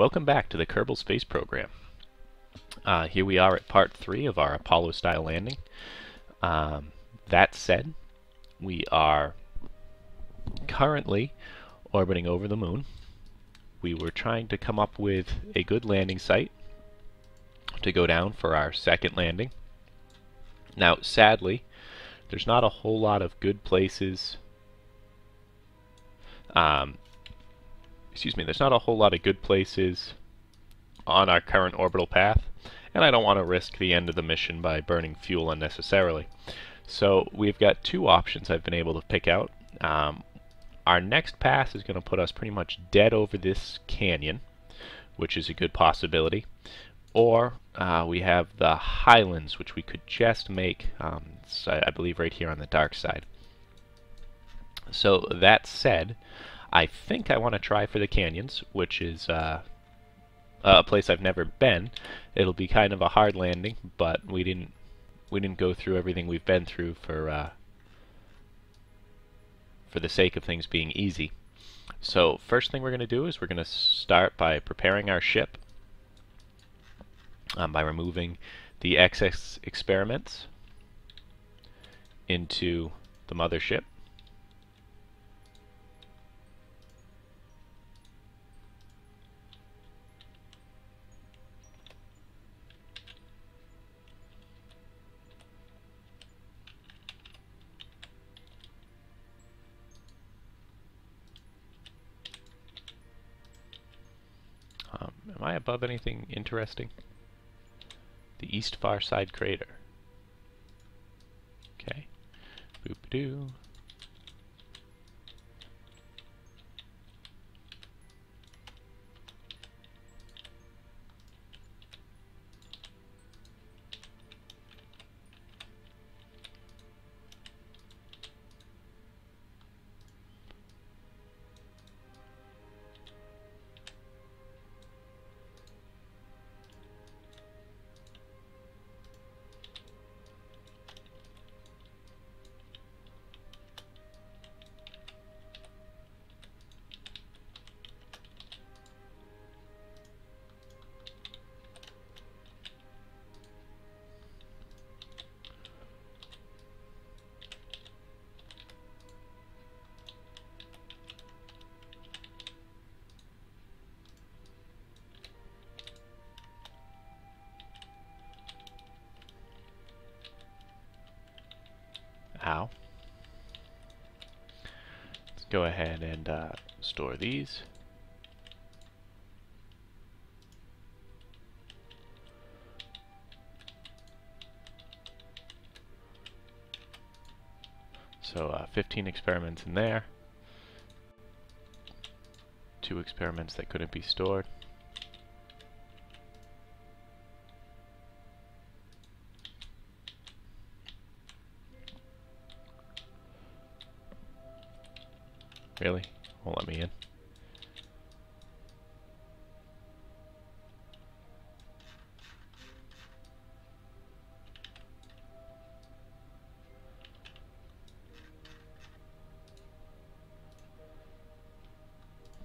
Welcome back to the Kerbal Space Program. Here we are at part 3 of our Apollo-style landing. That said, we are currently orbiting over the moon. We were trying to come up with a good landing site to go down for our second landing. Now, sadly, there's not a whole lot of good places. There's not a whole lot of good places on our current orbital path, and I don't want to risk the end of the mission by burning fuel unnecessarily. So we've got two options I've been able to pick out. Our next pass is going to put us pretty much dead over this canyon, which is a good possibility. Or we have the highlands, which we could just make, I believe, right here on the dark side. So that said, I think I want to try for the canyons, which is a place I've never been. It'll be kind of a hard landing, but we didn't go through everything we've been through for the sake of things being easy. So first thing we're going to do is we're going to start by preparing our ship by removing the excess experiments into the mothership. Am I above anything interesting? The east far side crater. Okay. Boop-a-doo. Ow. Let's go ahead and store these. So 15 experiments in there. 2 experiments that couldn't be stored. Really? Won't let me in.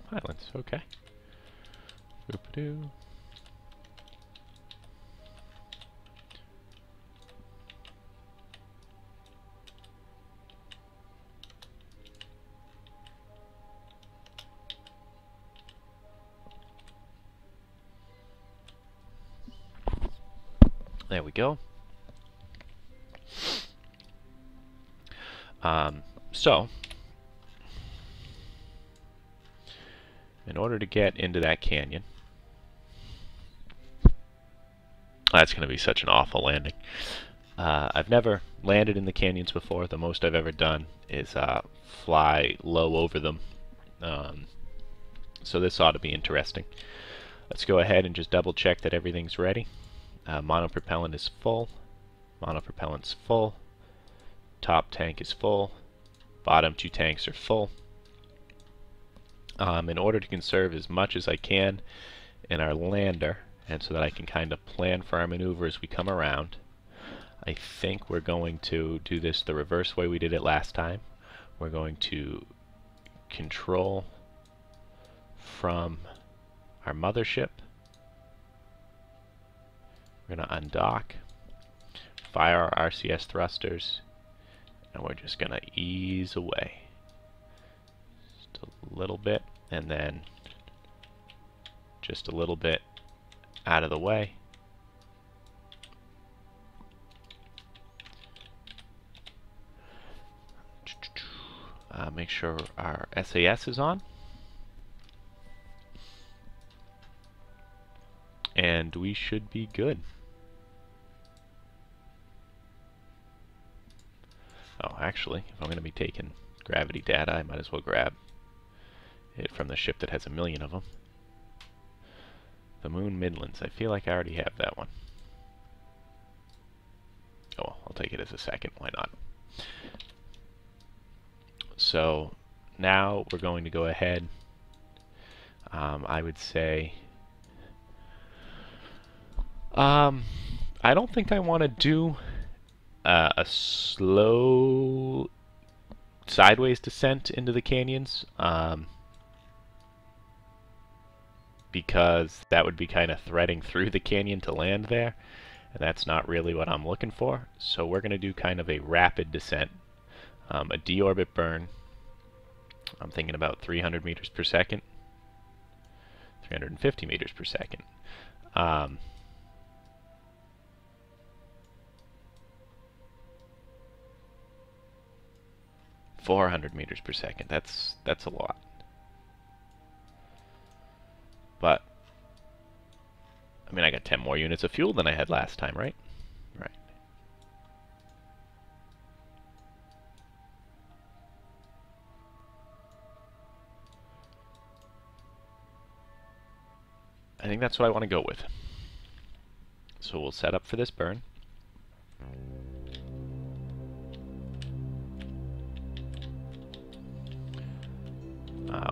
Highlands, okay. Boop-a-doo. There we go. So, in order to get into that canyon, that's going to be such an awful landing. I've never landed in the canyons before. The most I've ever done is fly low over them. So this ought to be interesting. Let's go ahead and just double check that everything's ready. Monopropellant is full. Monopropellant's full. Top tank is full. Bottom 2 tanks are full. In order to conserve as much as I can in our lander, and so that I can kind of plan for our maneuver as we come around, I think we're going to do this the reverse way we did it last time. We're going to control from our mothership. We're going to undock, fire our RCS thrusters, and we're just going to ease away. Just a little bit, and then just a little bit out of the way. Make sure our SAS is on. And we should be good. Oh, actually, if I'm going to be taking gravity data, I might as well grab it from the ship that has 1 million of them. The Moon Midlands. I feel like I already have that one. Oh, well, I'll take it as a second. Why not? So now we're going to go ahead. I would say I don't think I want to do a slow sideways descent into the canyons, because that would be kind of threading through the canyon to land there, and that's not really what I'm looking for. So we're going to do kind of a rapid descent, a deorbit burn. I'm thinking about 300 meters per second, 350 meters per second. 400 meters per second. That's a lot. But I mean, I got 10 more units of fuel than I had last time, right? Right. I think that's what I want to go with. So we'll set up for this burn.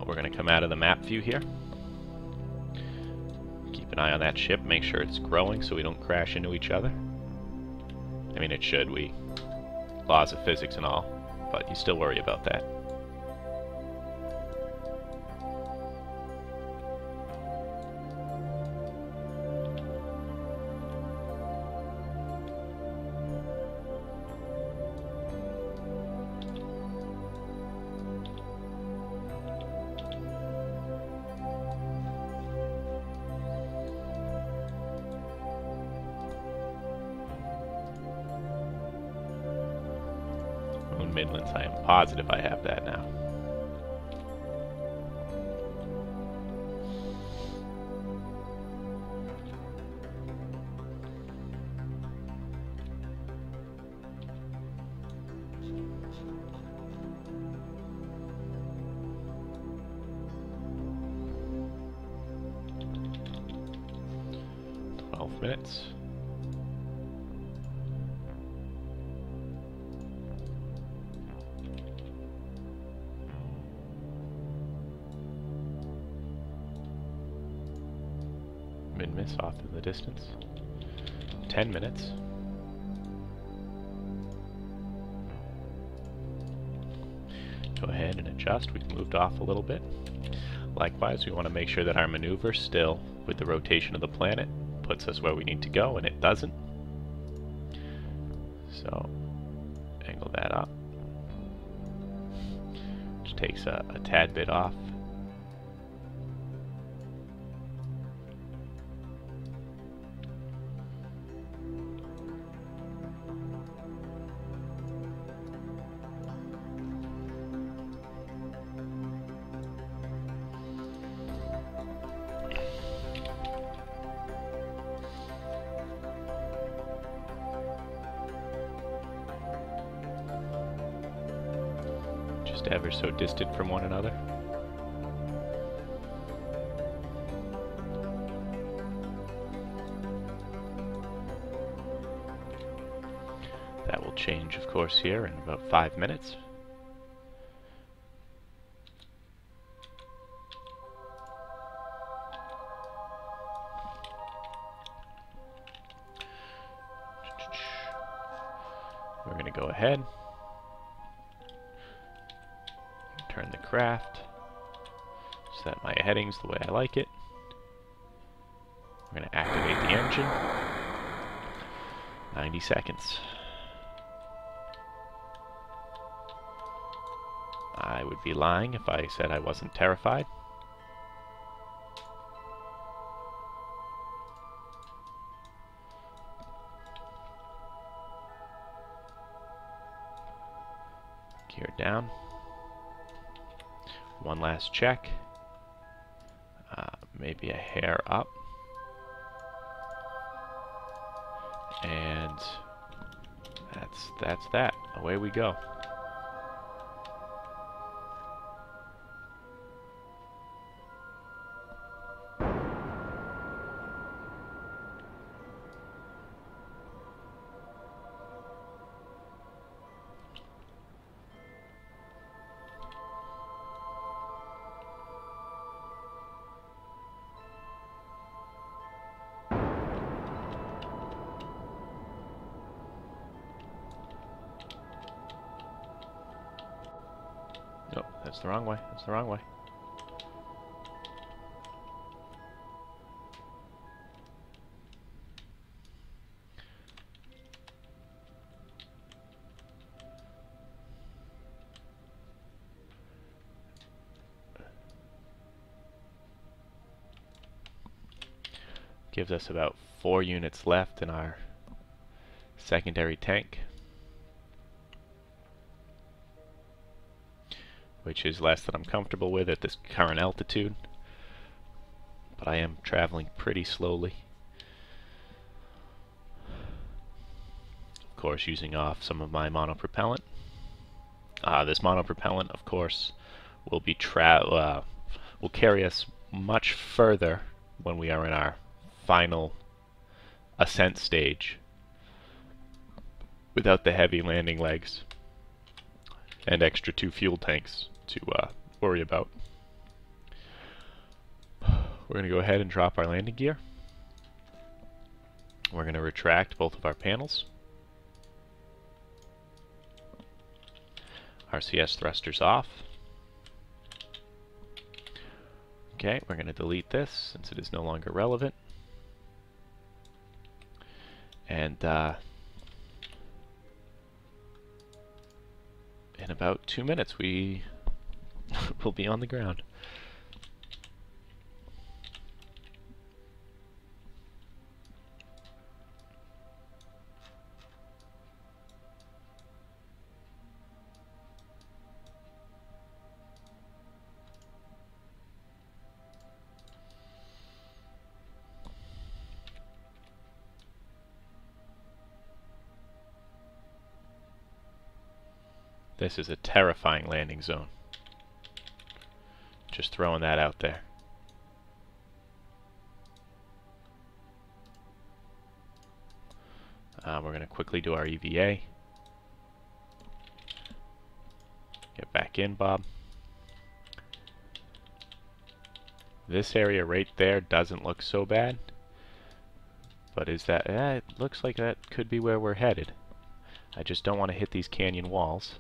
We're going to come out of the map view here. Keep an eye on that ship, make sure it's growing so we don't crash into each other. I mean, it should, laws of physics and all, but you still worry about that. Midlands, I am positive I have that now. Minutes. Mid-miss off in the distance. 10 minutes. Go ahead and adjust. We've moved off a little bit. Likewise, we want to make sure that our maneuver still, with the rotation of the planet, puts us where we need to go, and it doesn't. So, angle that up. Which takes a tad bit off. Ever so distant from one another. That will change, of course, here in about 5 minutes. We're going to go ahead. Turn the craft, set my headings the way I like it. We're going to activate the engine. 90 seconds. I would be lying if I said I wasn't terrified. Gear down. One last check. Maybe a hair up. And that's that. Away we go. Nope, that's the wrong way. That's the wrong way. Gives us about 4 units left in our secondary tank, which is less than I'm comfortable with at this current altitude, but I am traveling pretty slowly. Of course, using off some of my monopropellant. This monopropellant, of course, will be will carry us much further when we are in our final ascent stage without the heavy landing legs and extra 2 fuel tanks to worry about. We're going to go ahead and drop our landing gear. We're going to retract both of our panels. RCS thrusters off. Okay, we're going to delete this since it is no longer relevant. And in about 2 minutes we will be on the ground. This is a terrifying landing zone. Just throwing that out there. We're going to quickly do our EVA. Get back in, Bob. This area right there doesn't look so bad. But is that... it looks like that could be where we're headed. I just don't want to hit these canyon walls.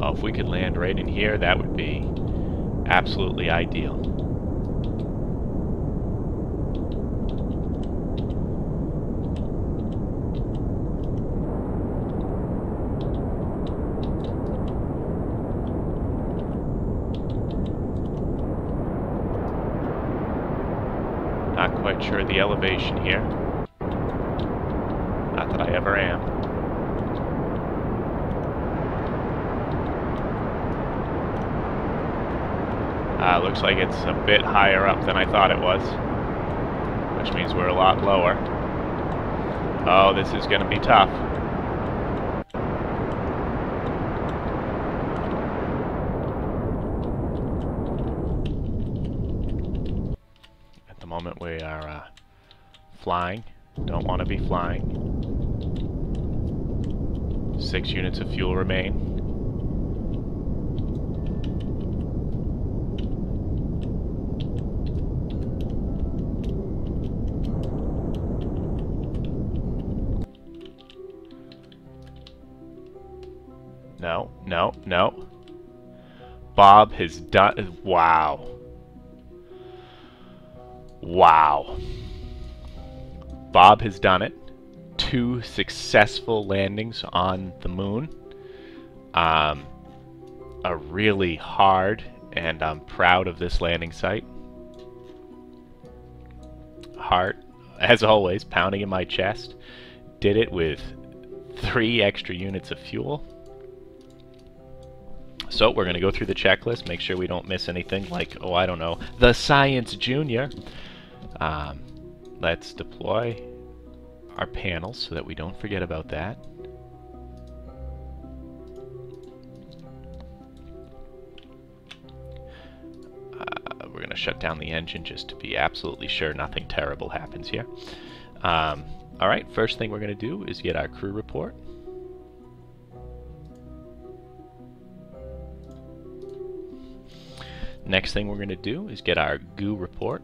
Oh, if we could land right in here, that would be absolutely ideal. Not quite sure the elevation here. Not that I ever am. Looks like it's a bit higher up than I thought it was, which means we're a lot lower. Oh, this is going to be tough. At the moment we are flying. Don't want to be flying. 6 units of fuel remain. No, no, no. Bob has done... Wow. Wow. Bob has done it. 2 successful landings on the moon. A really hard, and I'm proud of this landing site. Heart, as always, pounding in my chest. Did it with 3 extra units of fuel. So we're going to go through the checklist, make sure we don't miss anything like, oh, I don't know, the Science Junior. Let's deploy our panels so that we don't forget about that. We're going to shut down the engine just to be absolutely sure nothing terrible happens here. Alright, first thing we're going to do is get our crew report. Next thing we're going to do is get our goo report.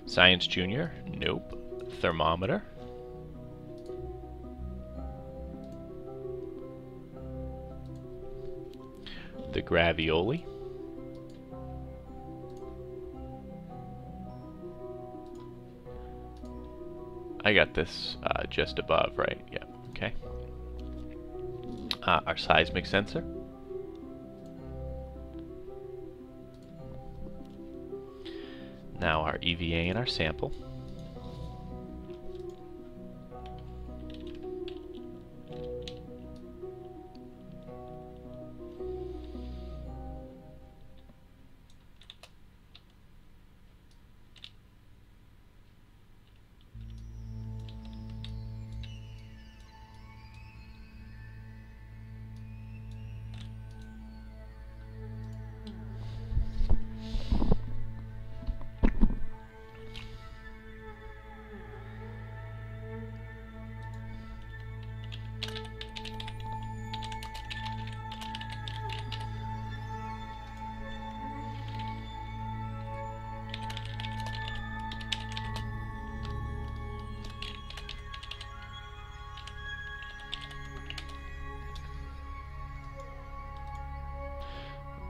Science Junior, nope. Thermometer. The gravioli. I got this just above, right? Yeah, okay. Our seismic sensor. Now our EVA and our sample.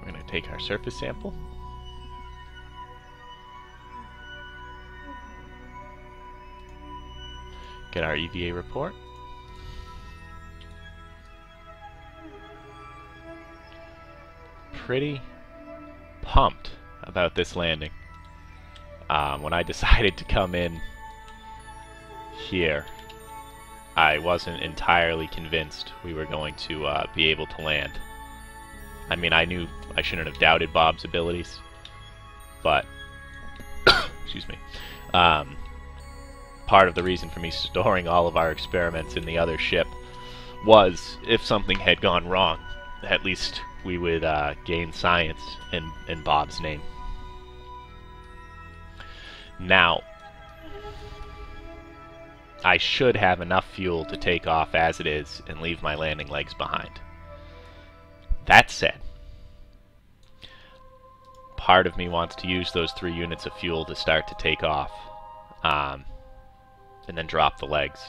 We're going to take our surface sample. Get our EVA report. Pretty pumped about this landing. When I decided to come in here, I wasn't entirely convinced we were going to be able to land. I mean, I knew I shouldn't have doubted Bob's abilities, but excuse me. Part of the reason for me storing all of our experiments in the other ship was, if something had gone wrong, at least we would gain science in Bob's name. Now, I should have enough fuel to take off as it is and leave my landing legs behind. That said, part of me wants to use those 3 units of fuel to start to take off, and then drop the legs.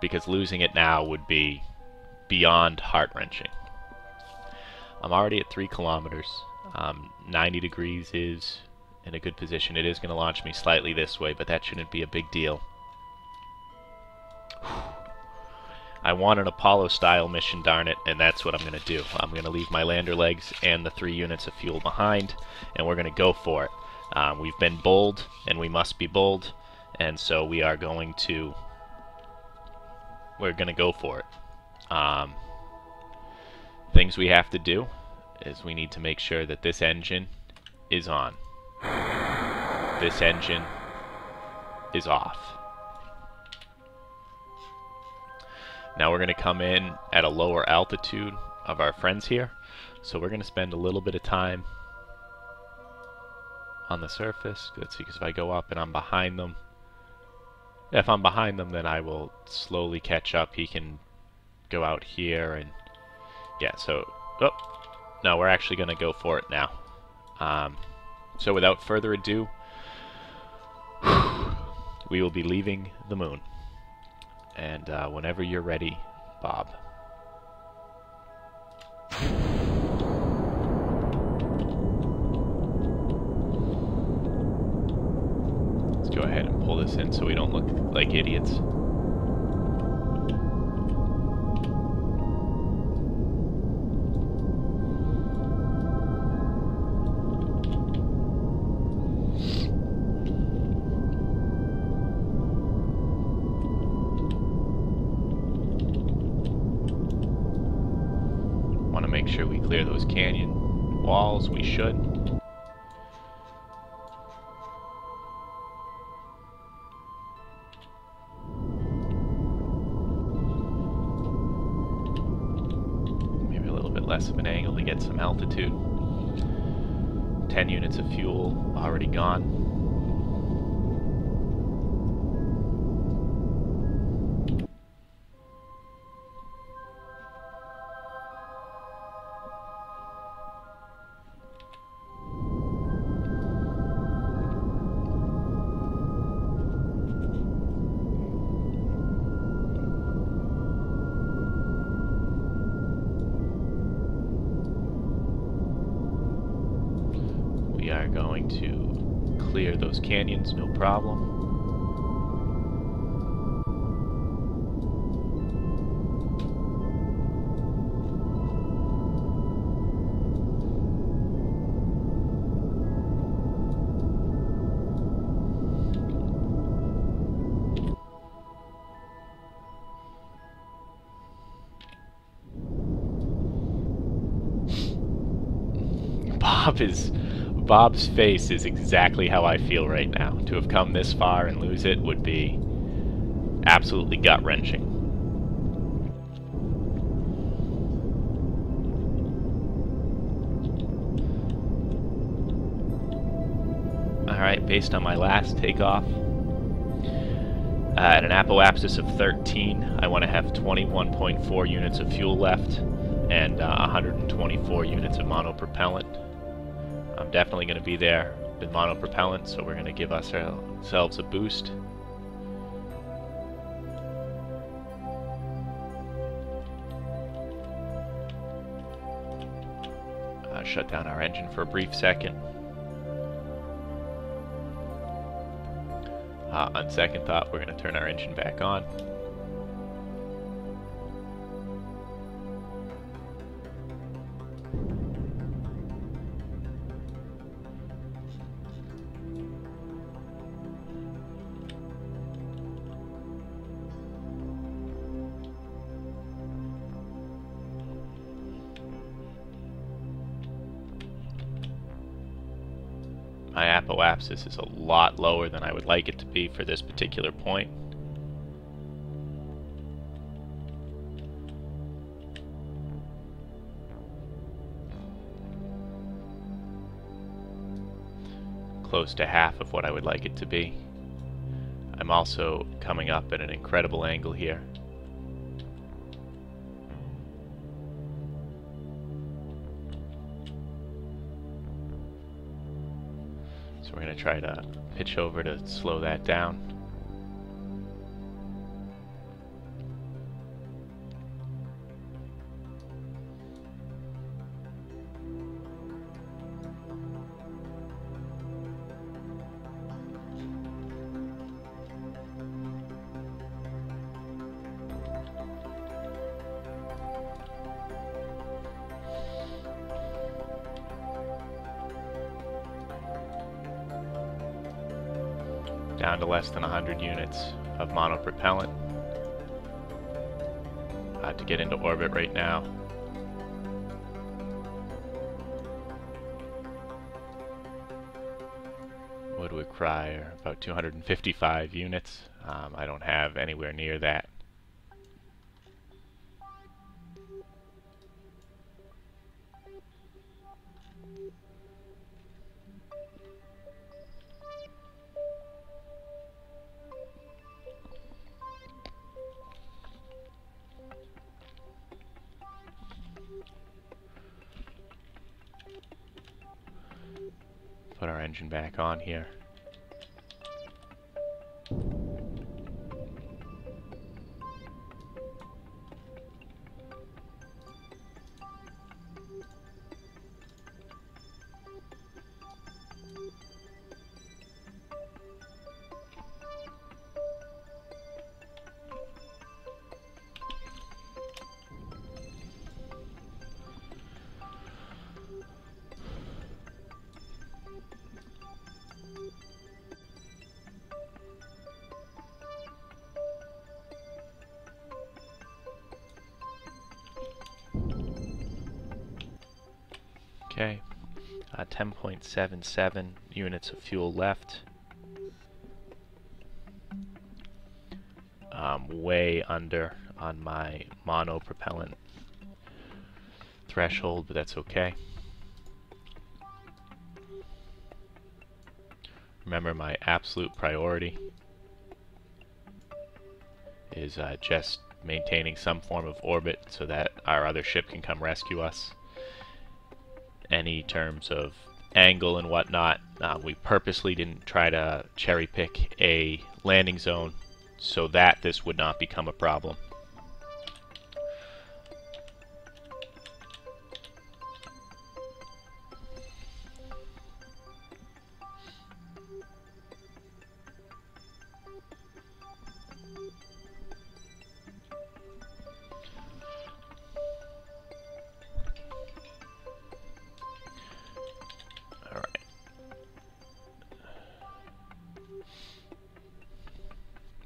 Because losing it now would be beyond heart-wrenching. I'm already at 3 kilometers. 90 degrees is in a good position. It is going to launch me slightly this way, but that shouldn't be a big deal. I want an Apollo-style mission, darn it, and that's what I'm going to do. I'm going to leave my lander legs and the 3 units of fuel behind, and we're going to go for it. We've been bold, and we must be bold, and so we are going to... we're going to go for it. Things we have to do is we need to make sure that this engine is on. This engine is off. Now we're going to come in at a lower altitude of our friends here, so we're going to spend a little bit of time on the surface. Let's see, because if I go up and I'm behind them, if I'm behind them, then I will slowly catch up. He can go out here and yeah, so no, we're actually going to go for it now. So without further ado, we will be leaving the moon. And whenever you're ready, Bob. Let's go ahead and pull this in so we don't look like idiots. Want to make sure we clear those canyon walls. We should. Maybe a little bit less of an angle to get some altitude. 10 units of fuel already gone. We are going to clear those canyons, no problem. Bob's face is exactly how I feel right now. To have come this far and lose it would be absolutely gut-wrenching. Alright, based on my last takeoff, at an apoapsis of 13, I want to have 21.4 units of fuel left and 124 units of monopropellant. I'm definitely going to be there with monopropellant, so we're going to give ourselves a boost. Shut down our engine for a brief second. On second thought, we're going to turn our engine back on. My apoapsis is a lot lower than I would like it to be for this particular point. Close to half of what I would like it to be. I'm also coming up at an incredible angle here. So we're going to try to pitch over to slow that down. Down to less than 100 units of monopropellant to get into orbit right now. What do we require? About 255 units. I don't have anywhere near that. Put our engine back on here. Okay, 10.77 units of fuel left. Way under on my monopropellant threshold, but that's okay. Remember, my absolute priority is just maintaining some form of orbit so that our other ship can come rescue us. Any terms of angle and whatnot, we purposely didn't try to cherry pick a landing zone so that this would not become a problem.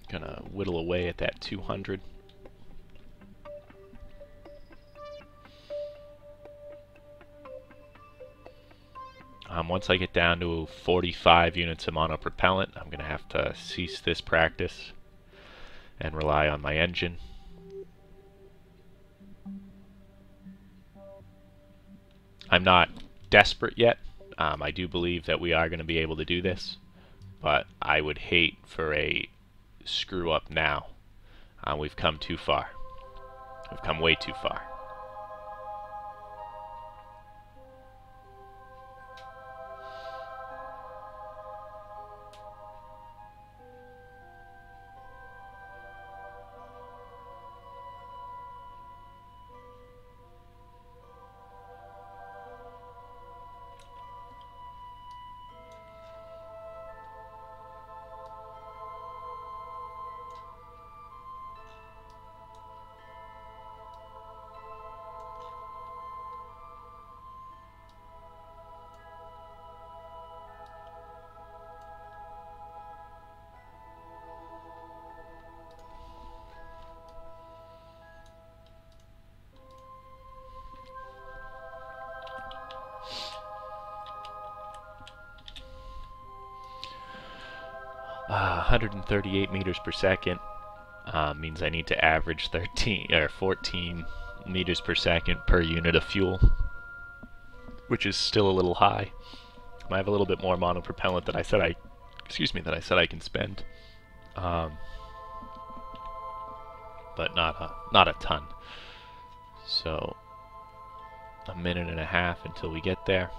Gonna whittle away at that 200. Once I get down to 45 units of monopropellant, I'm gonna have to cease this practice and rely on my engine. I'm not desperate yet. I do believe that we are going to be able to do this, but I would hate for a screw up now. We've come too far. We've come way too far. Uh, 138 meters per second means I need to average 13 or 14 meters per second per unit of fuel, which is still a little high. I have a little bit more monopropellant that I said I can spend, but not a ton. So a minute and a half until we get there.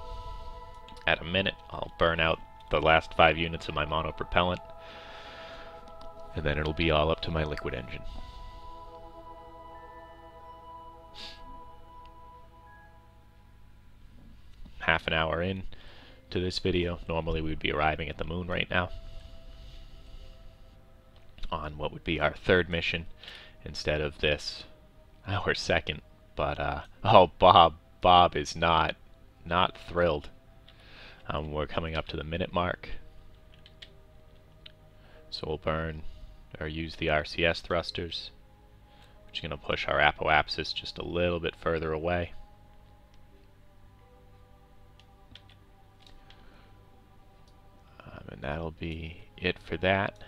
At a minute, I'll burn out the last 5 units of my monopropellant, and then it'll be all up to my liquid engine. Half an hour in to this video. Normally we'd be arriving at the moon right now on what would be our 3rd mission instead of this, our 2nd. But oh, Bob is not thrilled. We're coming up to the minute mark, so we'll burn or use the RCS thrusters, which is going to push our apoapsis just a little bit further away. And that'll be it for that.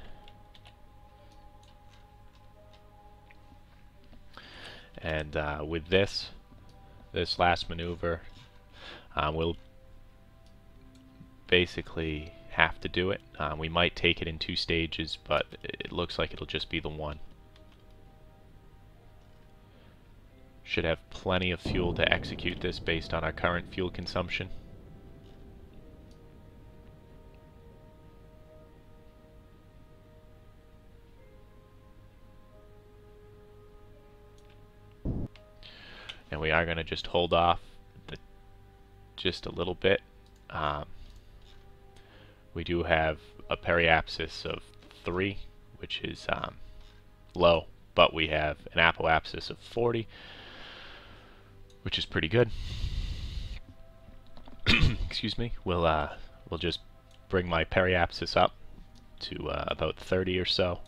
And with this last maneuver, we'll basically have to do it. We might take it in 2 stages, but it looks like it'll just be the one. Should have plenty of fuel to execute this based on our current fuel consumption. And we are going to just hold off just a little bit. We do have a periapsis of 3, which is low, but we have an apoapsis of 40, which is pretty good. Excuse me. We'll just bring my periapsis up to about 30 or so,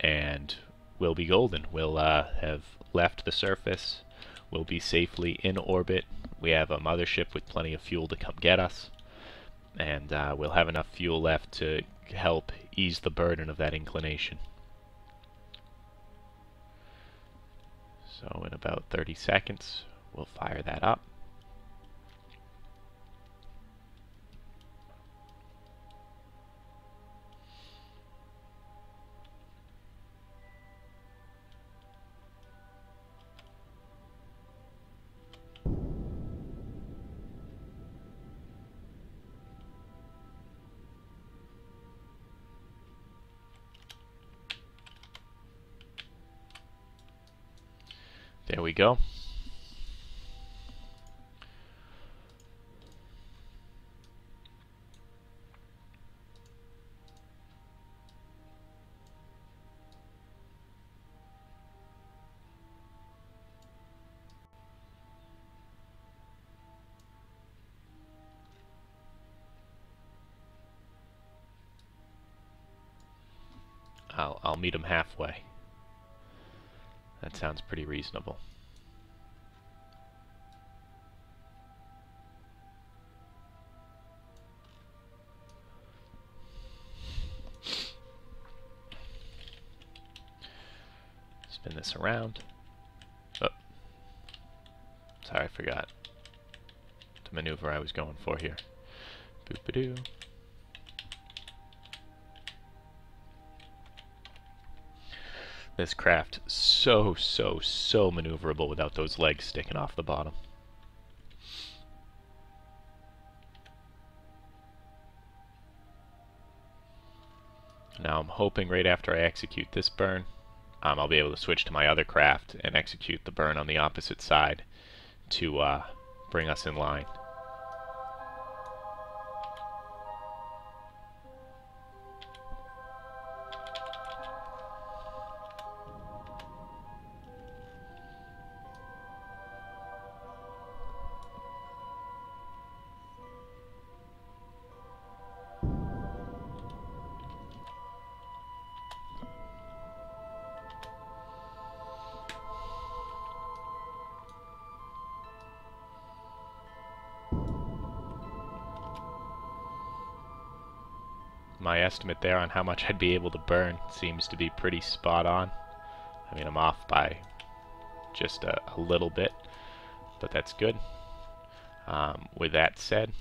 and we'll be golden. We'll have left the surface We'll be safely in orbit. We have a mothership with plenty of fuel to come get us, and we'll have enough fuel left to help ease the burden of that inclination. So in about 30 seconds, we'll fire that up. There we go. I'll meet him halfway. That sounds pretty reasonable. Spin this around. Oh. Sorry, I forgot the maneuver I was going for here. Boop-a-doo. This craft so maneuverable without those legs sticking off the bottom. Now I'm hoping right after I execute this burn, I'll be able to switch to my other craft and execute the burn on the opposite side to bring us in line. My estimate there on how much I'd be able to burn seems to be pretty spot on. I mean, I'm off by just a little bit, but that's good. With that said,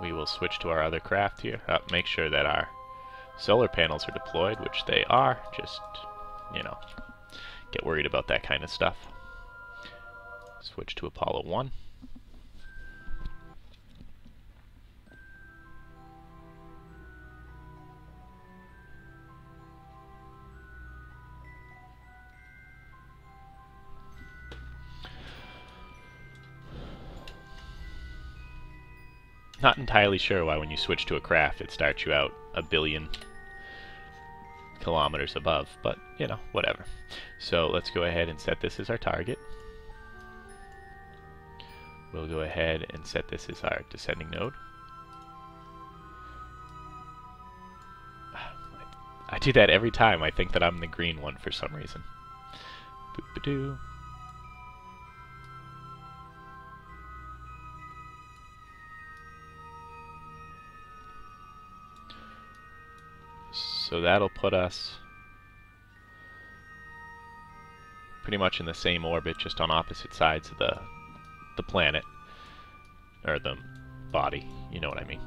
we will switch to our other craft here. Make sure that our solar panels are deployed, which they are. Just, you know, get worried about that kind of stuff. Switch to Apollo 1. Not entirely sure why when you switch to a craft it starts you out a billion kilometers above, but you know, whatever. So let's go ahead and set this as our target. We'll go ahead and set this as our descending node. I do that every time. I think that I'm the green one for some reason. Boop-a-doo. So that'll put us pretty much in the same orbit, just on opposite sides of the planet, or the body, you know what I mean.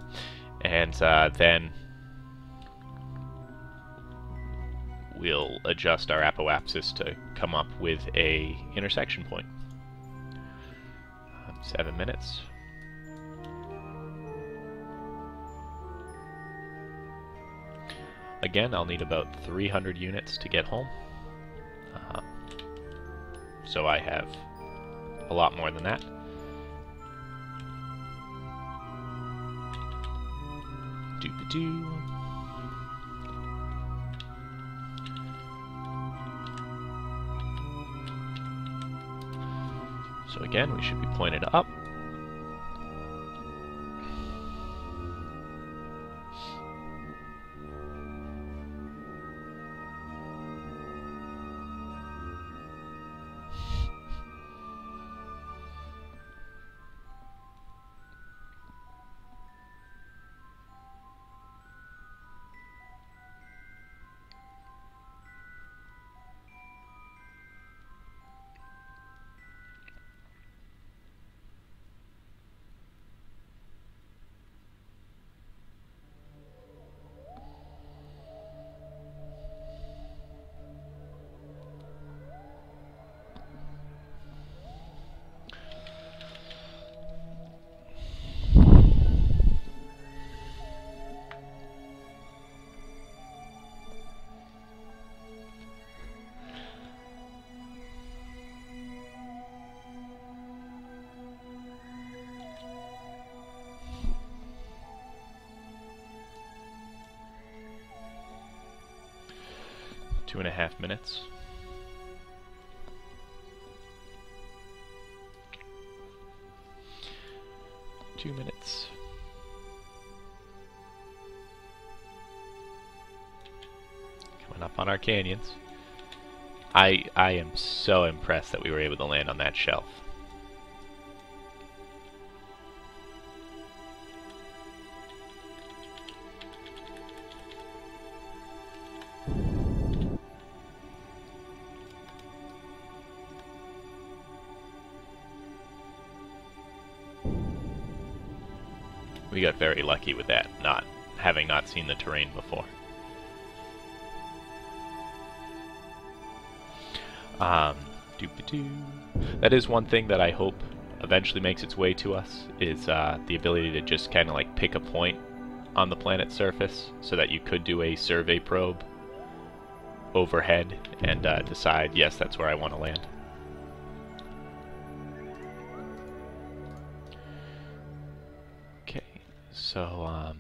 And then we'll adjust our apoapsis to come up with a intersection point. 7 minutes. Again, I'll need about 300 units to get home. So I have a lot more than that. Doop-a-doo. So again, we should be pointed up. 2.5 minutes. Two minutes. Coming up on our canyons. I am so impressed that we were able to land on that shelf. We got very lucky with that, having not seen the terrain before. That is one thing that I hope eventually makes its way to us, is the ability to just kind of like pick a point on the planet's surface, so that you could do a survey probe overhead and decide, yes, that's where I want to land. Okay, so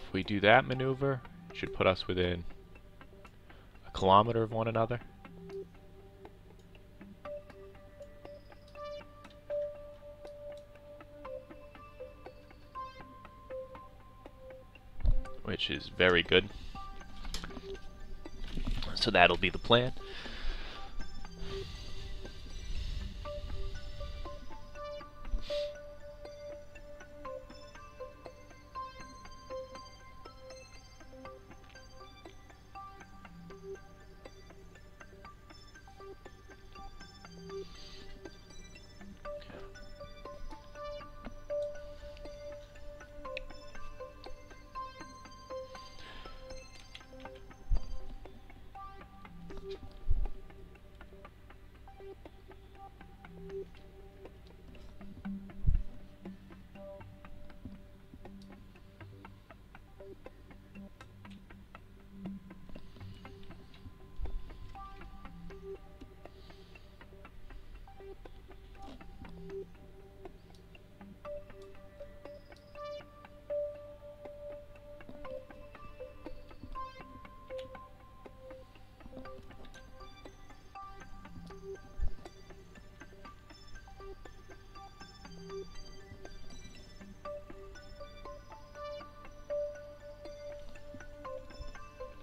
if we do that maneuver, it should put us within a kilometer of one another. Which is very good. So that'll be the plan.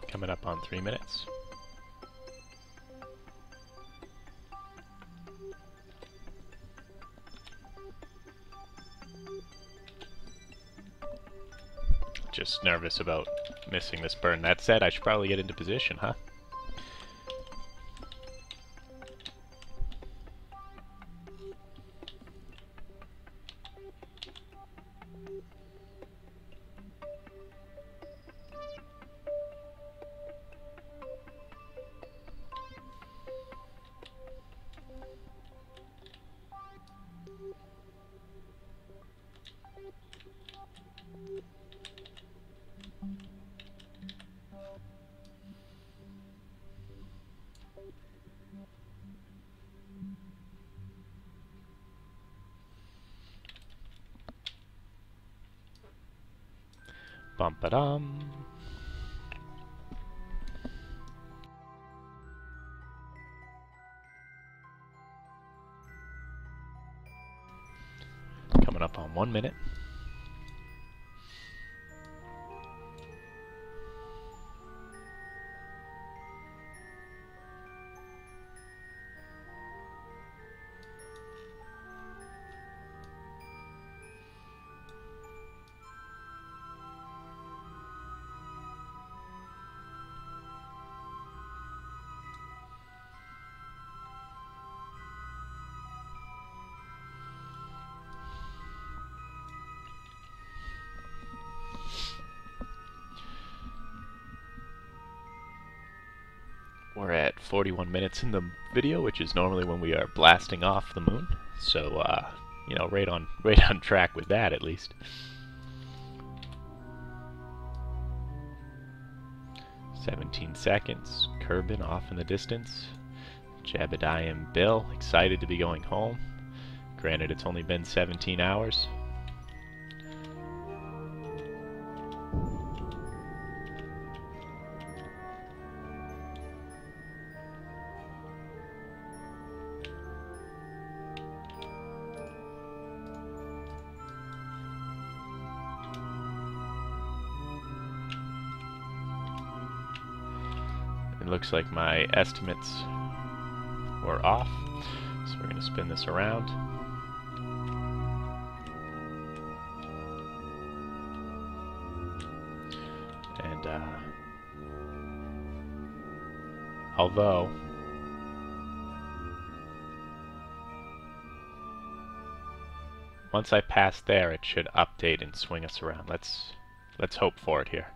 Coming up on 3 minutes. Just nervous about missing this burn. That said, I should probably get into position, huh? Bum-ba-dum. Coming up on 1 minute. We're at 41 minutes in the video, which is normally when we are blasting off the moon. So, you know, right on track with that at least. "17 seconds. Kerbin off in the distance. Jebediah and Bill excited to be going home. Granted, it's only been 17 hours. It looks like my estimates were off, so we're going to spin this around. And although once I pass there, it should update and swing us around. Let's hope for it here.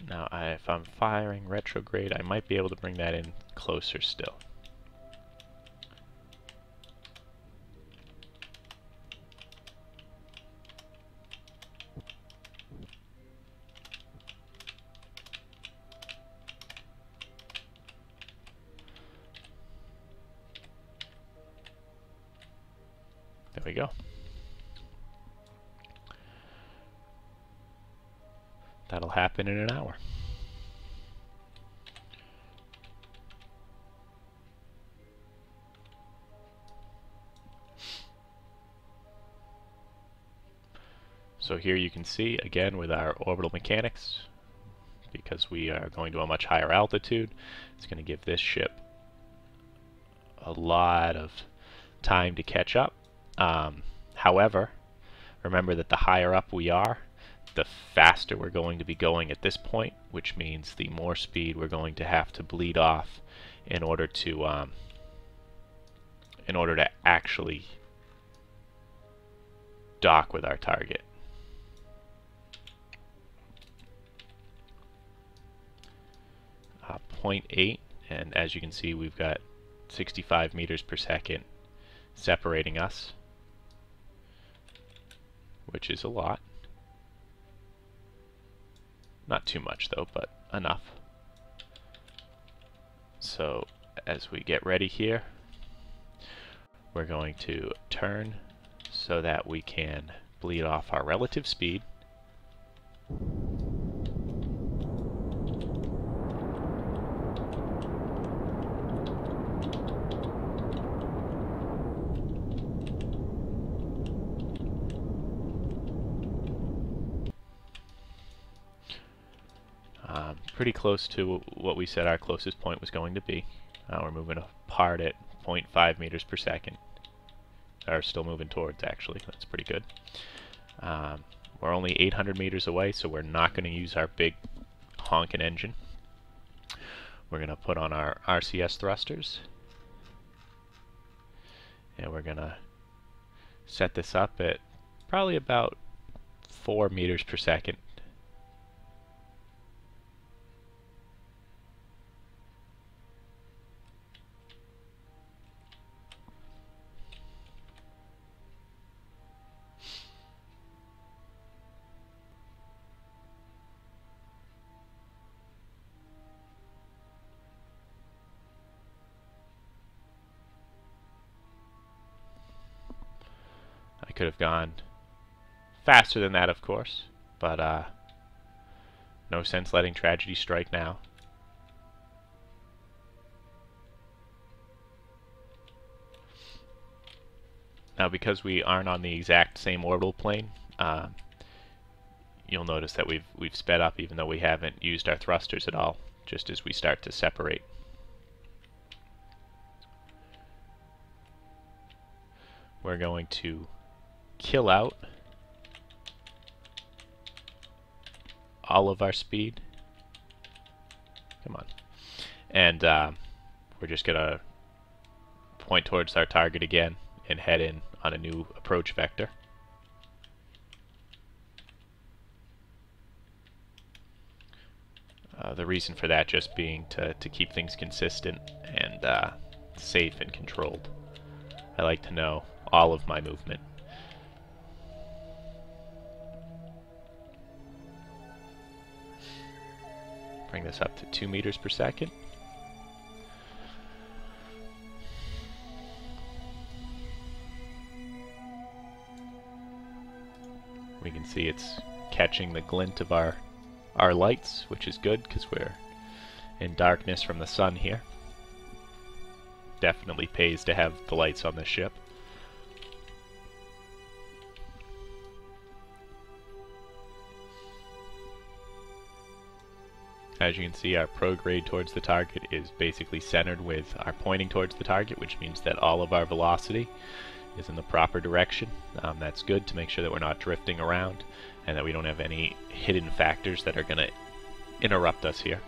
Now, if I'm firing retrograde, I might be able to bring that in closer still. There we go. That'll happen in an hour. So here you can see, again, with our orbital mechanics, because we are going to a much higher altitude, it's going to give this ship a lot of time to catch up. However, remember that the higher up we are, the faster we're going to be going at this point, which means the more speed we're going to have to bleed off in order to actually dock with our target. .8, and as you can see, we've got 65 meters per second separating us, which is a lot. Not too much though, but enough. So as we get ready here, we're going to turn so that we can bleed off our relative speed. Pretty close to what we said our closest point was going to be. We're moving apart at 0.5 meters per second. Or still moving towards, actually. That's pretty good. We're only 800 meters away, so we're not going to use our big honking engine. We're going to put on our RCS thrusters. And we're going to set this up at probably about 4 meters per second. I could have gone faster than that, of course, but no sense letting tragedy strike now. Now, because we aren't on the exact same orbital plane, you'll notice that we've sped up even though we haven't used our thrusters at all, just as we start to separate. We're going to kill out all of our speed. Come on. And we're just going to point towards our target again and head in on a new approach vector. The reason for that just being to keep things consistent and safe and controlled. I like to know all of my movement. Bring this up to 2 meters per second. We can see it's catching the glint of our lights, which is good because we're in darkness from the sun here. Definitely pays to have the lights on the ship. As you can see, our prograde towards the target is basically centered with our pointing towards the target, which means that all of our velocity is in the proper direction. That's good to make sure that we're not drifting around and that we don't have any hidden factors that are going to interrupt us here.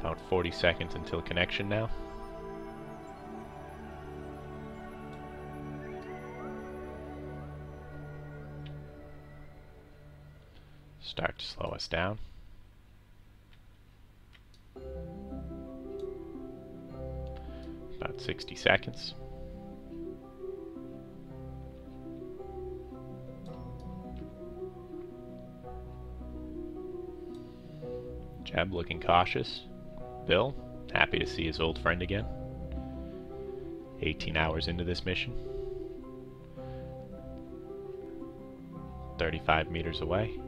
About 40 seconds until connection now. Start to slow us down. About 60 seconds. Jeb looking cautious. Bill, happy to see his old friend again. 18 hours into this mission. 35 meters away.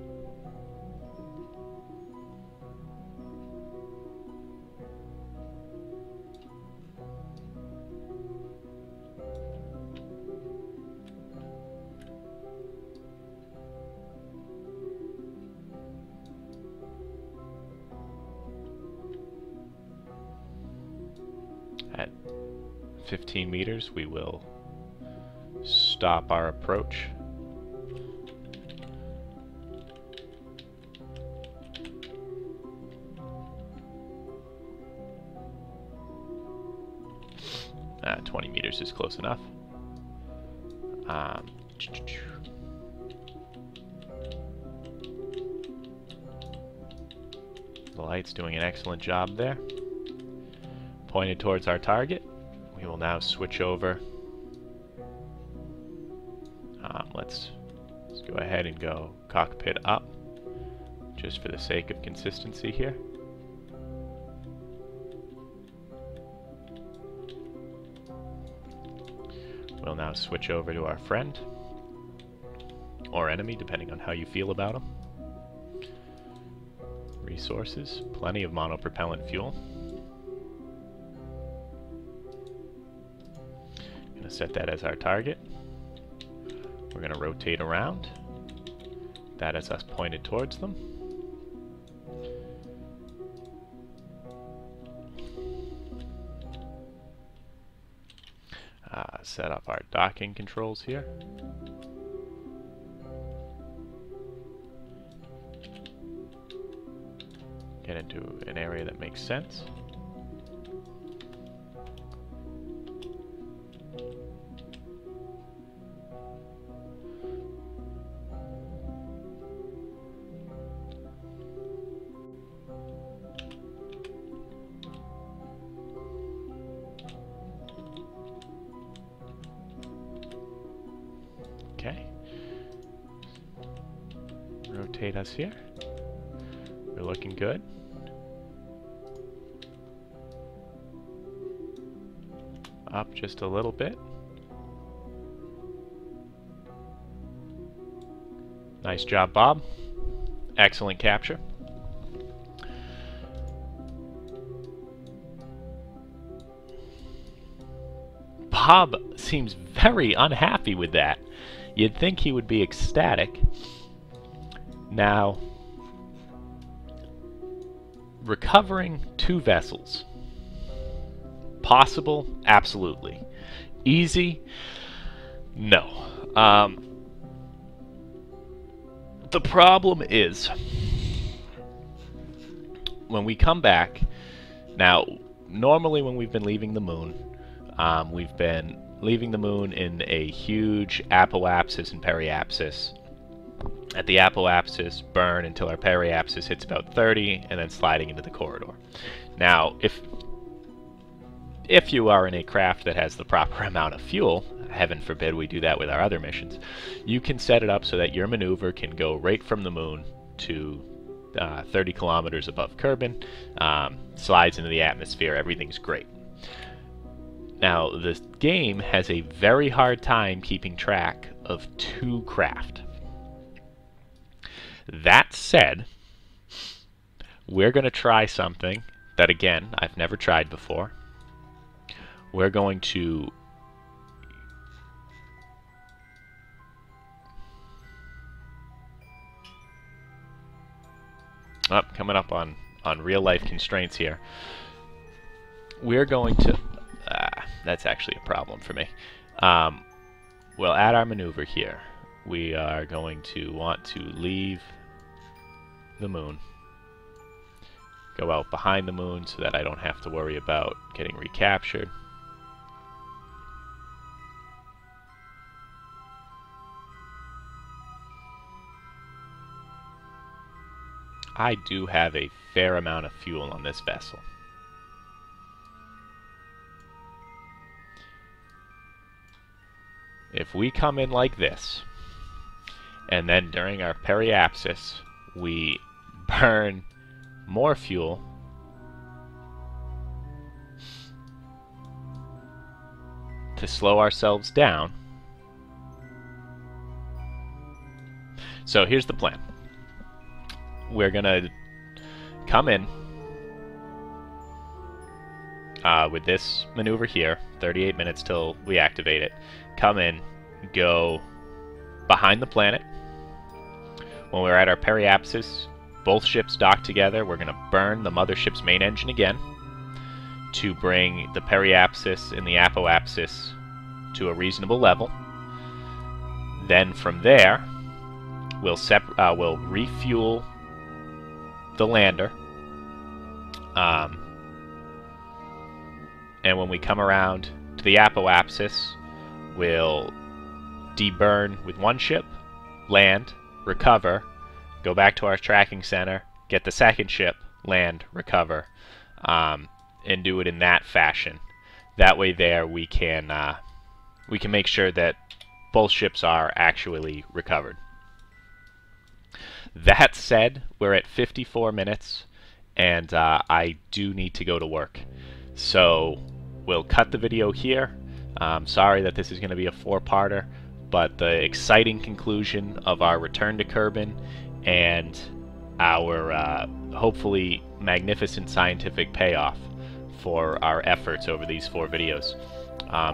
At 15 meters, we will stop our approach. Ah, 20 meters is close enough. The light's doing an excellent job there. Pointed towards our target. We will now switch over. Let's go ahead and go cockpit up, just for the sake of consistency here. We'll now switch over to our friend, or enemy, depending on how you feel about him. Resources, plenty of monopropellant fuel. Gonna set that as our target. We're gonna rotate around. That is us pointed towards them. Set up our docking controls here. Get into an area that makes sense. Okay. Rotate us here. We're looking good. Up just a little bit. Nice job, Bob. Excellent capture. Bob seems very unhappy with that. You'd think he would be ecstatic. Now, recovering 2 vessels. Possible? Absolutely. Easy? No. The problem is, when we come back, now, normally when we've been leaving the moon, we've been leaving the moon in a huge apoapsis and periapsis. At the apoapsis, burn until our periapsis hits about 30, and then sliding into the corridor. Now, if you are in a craft that has the proper amount of fuel, heaven forbid we do that with our other missions, you can set it up so that your maneuver can go right from the moon to 30 kilometers above Kerbin, slides into the atmosphere, everything's great. Now, this game has a very hard time keeping track of 2 craft. That said, we're going to try something that, again, I've never tried before. We're going to coming up on real-life constraints here. We're going to... that's actually a problem for me. We'll add our maneuver here. We are going to want to leave the moon. Go out behind the moon so that I don't have to worry about getting recaptured. I do have a fair amount of fuel on this vessel. If we come in like this, and then during our periapsis, we burn more fuel, to slow ourselves down. So here's the plan. We're gonna come in with this maneuver here, 38 minutes till we activate it. Come in, go behind the planet. When we're at our periapsis, both ships dock together. We're gonna burn the mothership's main engine again to bring the periapsis and the apoapsis to a reasonable level. Then from there, we'll refuel the lander, and when we come around to the apoapsis, we'll deburn with one ship, land, recover, go back to our tracking center, get the second ship, land, recover, and do it in that fashion. That way there we can make sure that both ships are actually recovered. That said, we're at 54 minutes, and I do need to go to work. So we'll cut the video here. Sorry that this is going to be a 4-parter, but the exciting conclusion of our return to Kerbin and our hopefully magnificent scientific payoff for our efforts over these 4 videos.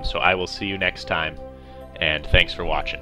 So I will see you next time, and thanks for watching.